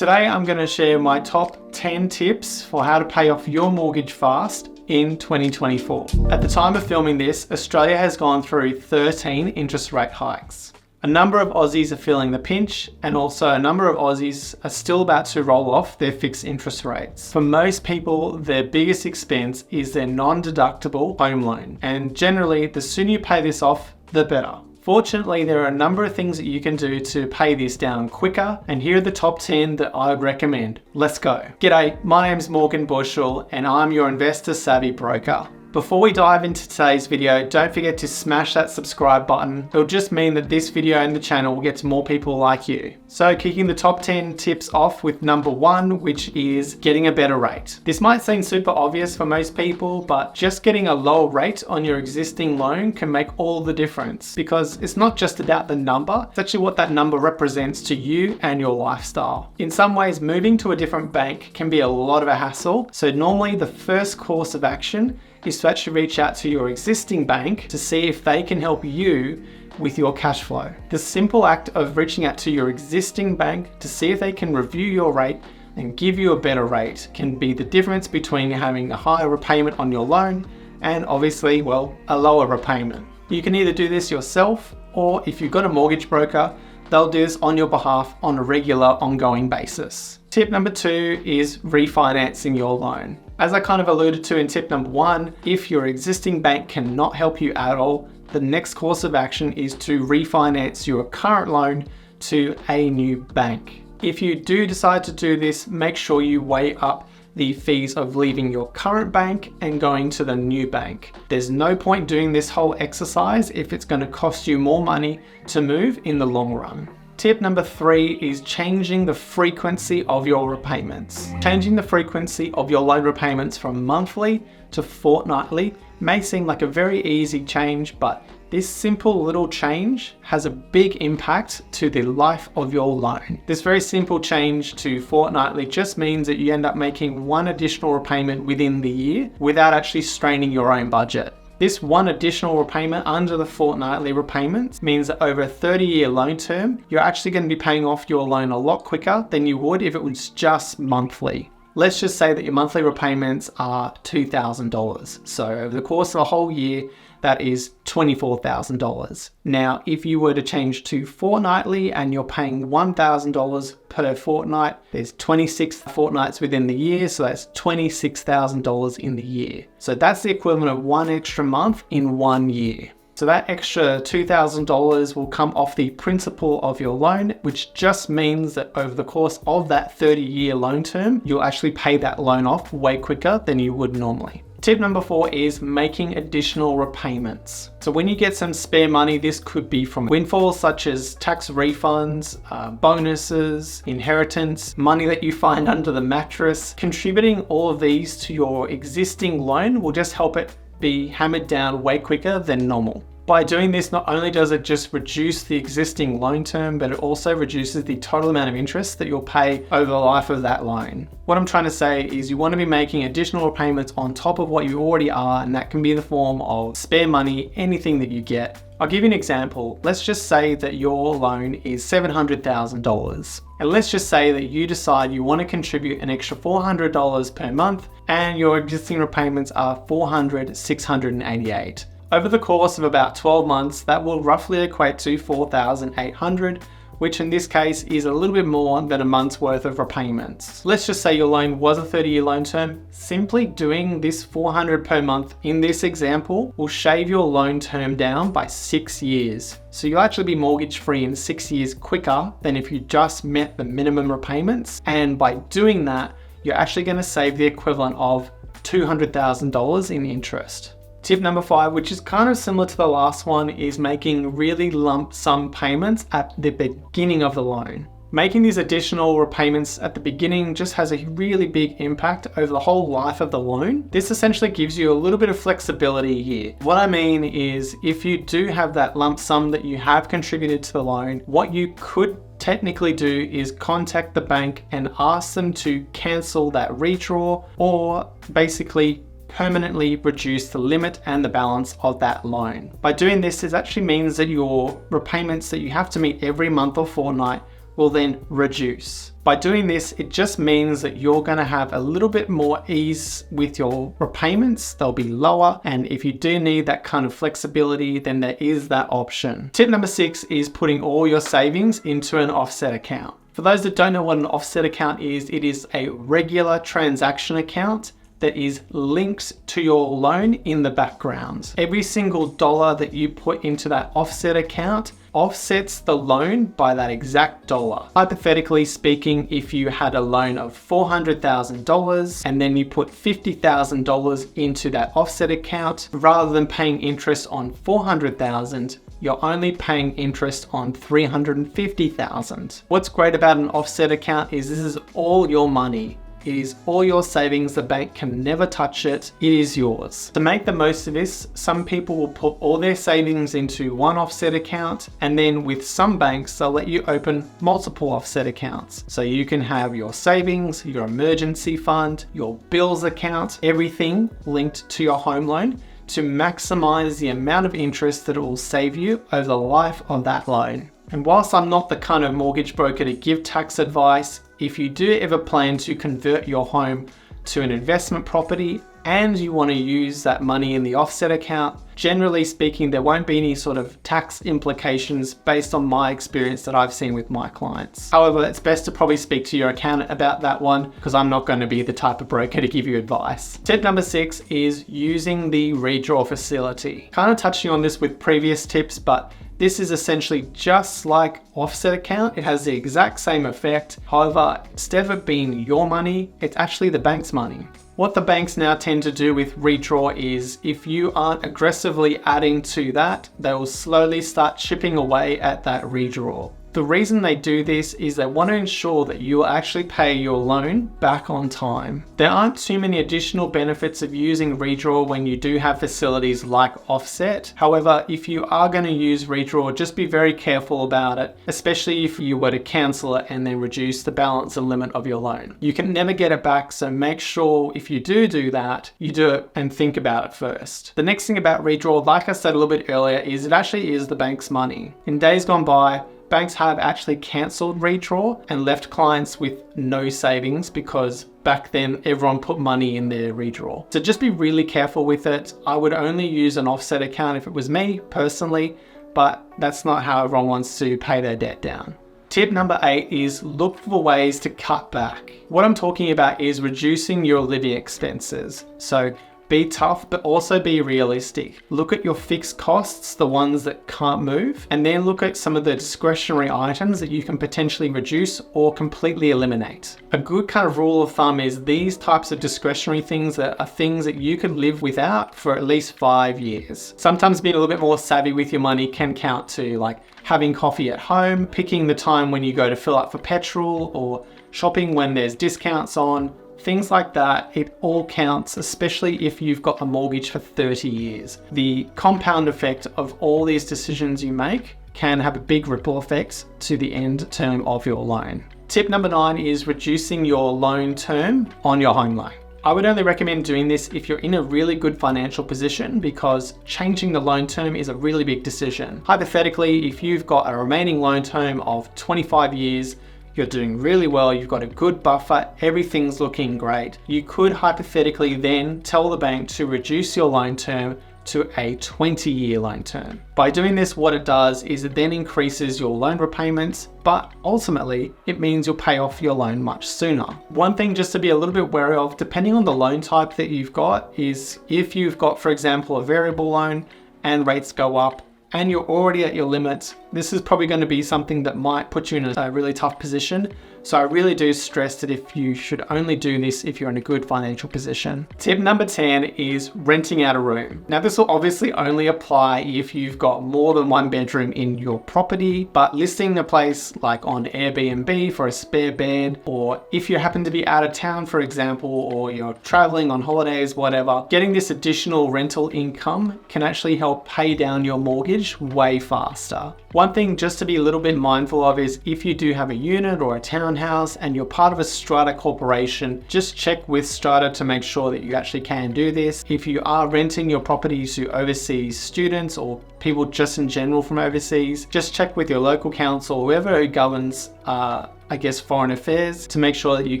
Today I'm going to share my top 10 tips for how to pay off your mortgage fast in 2024. At the time of filming this, Australia has gone through 13 interest rate hikes. A number of Aussies are feeling the pinch, and also a number of Aussies are still about to roll off their fixed interest rates. For most people, their biggest expense is their non-deductible home loan, and generally the sooner you pay this off, the better. Fortunately, there are a number of things that you can do to pay this down quicker, and here are the top 10 that I would recommend. Let's go. G'day, my name's Morgan Bushell, and I'm your investor savvy broker. Before we dive into today's video, don't forget to smash that subscribe button. It'll just mean that this video and the channel will get to more people like you. So kicking the top 10 tips off with number 1, which is getting a better rate. This might seem super obvious for most people, but just getting a lower rate on your existing loan can make all the difference, because it's not just about the number, it's actually what that number represents to you and your lifestyle. In some ways, moving to a different bank can be a lot of a hassle, so normally the first course of action is to actually reach out to your existing bank to see if they can help you with your cash flow. The simple act of reaching out to your existing bank to see if they can review your rate and give you a better rate can be the difference between having a higher repayment on your loan and obviously, well, a lower repayment. You can either do this yourself, or if you've got a mortgage broker, they'll do this on your behalf on a regular, ongoing basis. Tip number 2 is refinancing your loan. As I kind of alluded to in tip number 1, if your existing bank cannot help you at all, the next course of action is to refinance your current loan to a new bank. If you do decide to do this, make sure you weigh up the fees of leaving your current bank and going to the new bank. There's no point doing this whole exercise if it's going to cost you more money to move in the long run. Tip number 3 is changing the frequency of your repayments. Changing the frequency of your loan repayments from monthly to fortnightly may seem like a very easy change, but this simple little change has a big impact to the life of your loan. This very simple change to fortnightly just means that you end up making one additional repayment within the year without actually straining your own budget. This one additional repayment under the fortnightly repayments means that over a 30-year loan term, you're actually going to be paying off your loan a lot quicker than you would if it was just monthly. Let's just say that your monthly repayments are $2,000. So over the course of a whole year, that is $24,000. Now, if you were to change to fortnightly and you're paying $1,000 per fortnight, there's 26 fortnights within the year, so that's $26,000 in the year. So that's the equivalent of one extra month in 1 year. So that extra $2,000 will come off the principal of your loan, which just means that over the course of that 30-year loan term, you'll actually pay that loan off way quicker than you would normally. Tip number 4 is making additional repayments. So when you get some spare money, this could be from windfalls such as tax refunds, bonuses, inheritance, money that you find under the mattress. Contributing all of these to your existing loan will just help it be hammered down way quicker than normal. By doing this, not only does it just reduce the existing loan term, but it also reduces the total amount of interest that you'll pay over the life of that loan. What I'm trying to say is you want to be making additional repayments on top of what you already are, and that can be in the form of spare money, anything that you get. I'll give you an example. Let's just say that your loan is $700,000. And let's just say that you decide you want to contribute an extra $400 per month, and your existing repayments are $688. Over the course of about 12 months, that will roughly equate to $4,800, which in this case is a little bit more than a month's worth of repayments. Let's just say your loan was a 30-year loan term. Simply doing this $400 per month in this example will shave your loan term down by 6 years. So you'll actually be mortgage free in 6 years quicker than if you just met the minimum repayments. And by doing that, you're actually going to save the equivalent of $200,000 in interest. Tip number 5, which is kind of similar to the last one, is making really lump sum payments at the beginning of the loan. Making these additional repayments at the beginning just has a really big impact over the whole life of the loan. This essentially gives you a little bit of flexibility here. What I mean is, if you do have that lump sum that you have contributed to the loan, what you could technically do is contact the bank and ask them to cancel that redraw, or basically permanently reduce the limit and the balance of that loan. By doing this, it actually means that your repayments that you have to meet every month or fortnight will then reduce. By doing this, it just means that you're going to have a little bit more ease with your repayments. They'll be lower. And if you do need that kind of flexibility, then there is that option. Tip number 6 is putting all your savings into an offset account. For those that don't know what an offset account is, it is a regular transaction account that is linked to your loan in the background. Every single dollar that you put into that offset account offsets the loan by that exact dollar. Hypothetically speaking, if you had a loan of $400,000 and then you put $50,000 into that offset account, rather than paying interest on $400,000, you're only paying interest on $350,000. What's great about an offset account is this is all your money. It is all your savings. The bank can never touch it. It is yours. To make the most of this, some people will put all their savings into one offset account, and then with some banks, they'll let you open multiple offset accounts. So you can have your savings, your emergency fund, your bills account, everything linked to your home loan to maximize the amount of interest that it will save you over the life of that loan. And whilst I'm not the kind of mortgage broker to give tax advice, if you do ever plan to convert your home to an investment property and you want to use that money in the offset account, generally speaking, there won't be any sort of tax implications based on my experience that I've seen with my clients. However, it's best to probably speak to your accountant about that one because I'm not going to be the type of broker to give you advice. Tip number 6 is using the redraw facility. Kind of touching on this with previous tips, but this is essentially just like offset account. It has the exact same effect. However, instead of it being your money, it's actually the bank's money. What the banks now tend to do with redraw is if you aren't aggressively adding to that, they will slowly start chipping away at that redraw. The reason they do this is they want to ensure that you will actually pay your loan back on time. There aren't too many additional benefits of using redraw when you do have facilities like offset. However, if you are going to use redraw, just be very careful about it, especially if you were to cancel it and then reduce the balance and limit of your loan. You can never get it back, so make sure if you do that, you do it and think about it first. The next thing about redraw, like I said a little bit earlier, is it actually is the bank's money. In days gone by, banks have actually cancelled redraw and left clients with no savings because back then everyone put money in their redraw. So just be really careful with it. I would only use an offset account if it was me personally, but that's not how everyone wants to pay their debt down. Tip number 8 is look for ways to cut back. What I'm talking about is reducing your living expenses. So be tough, but also be realistic. Look at your fixed costs, the ones that can't move, and then look at some of the discretionary items that you can potentially reduce or completely eliminate. A good kind of rule of thumb is these types of discretionary things are things that you could live without for at least 5 years. Sometimes being a little bit more savvy with your money can count to like having coffee at home, picking the time when you go to fill up for petrol, or shopping when there's discounts on. Things like that, it all counts, especially if you've got a mortgage for 30 years. The compound effect of all these decisions you make can have a big ripple effect to the end term of your loan. Tip number 9 is reducing your loan term on your home loan. I would only recommend doing this if you're in a really good financial position because changing the loan term is a really big decision. Hypothetically, if you've got a remaining loan term of 25 years, you're doing really well, you've got a good buffer, everything's looking great. You could hypothetically then tell the bank to reduce your loan term to a 20-year loan term. By doing this, what it does is it then increases your loan repayments, but ultimately it means you'll pay off your loan much sooner. One thing just to be a little bit wary of, depending on the loan type that you've got, is if you've got, for example, a variable loan and rates go up, and you're already at your limit, this is probably going to be something that might put you in a really tough position. So I really do stress that if you should only do this if you're in a good financial position. Tip number 10 is renting out a room. Now this will obviously only apply if you've got more than one bedroom in your property, but listing a place like on Airbnb for a spare bed, or if you happen to be out of town, for example, or you're traveling on holidays, whatever, getting this additional rental income can actually help pay down your mortgage way faster. One thing just to be a little bit mindful of is if you do have a unit or a townhouse townhouse and you're part of a strata corporation, just check with strata to make sure that you actually can do this. If you are renting your property to overseas students or people just in general from overseas, just check with your local council, whoever governs foreign affairs, to make sure that you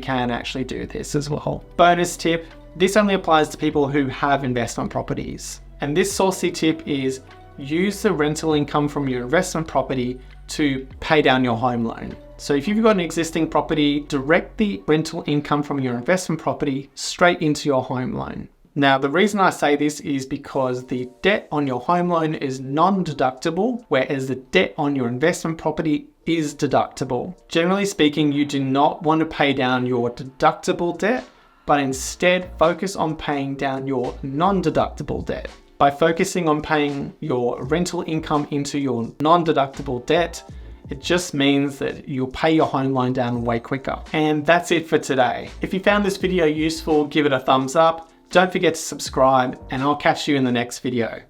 can actually do this as well. Bonus tip, this only applies to people who have investment properties. And this saucy tip is use the rental income from your investment property to pay down your home loan. So if you've got an existing property, direct the rental income from your investment property straight into your home loan. Now, the reason I say this is because the debt on your home loan is non-deductible, whereas the debt on your investment property is deductible. Generally speaking, you do not want to pay down your deductible debt, but instead focus on paying down your non-deductible debt. By focusing on paying your rental income into your non-deductible debt, it just means that you'll pay your home loan down way quicker. And that's it for today. If you found this video useful, give it a thumbs up. Don't forget to subscribe, and I'll catch you in the next video.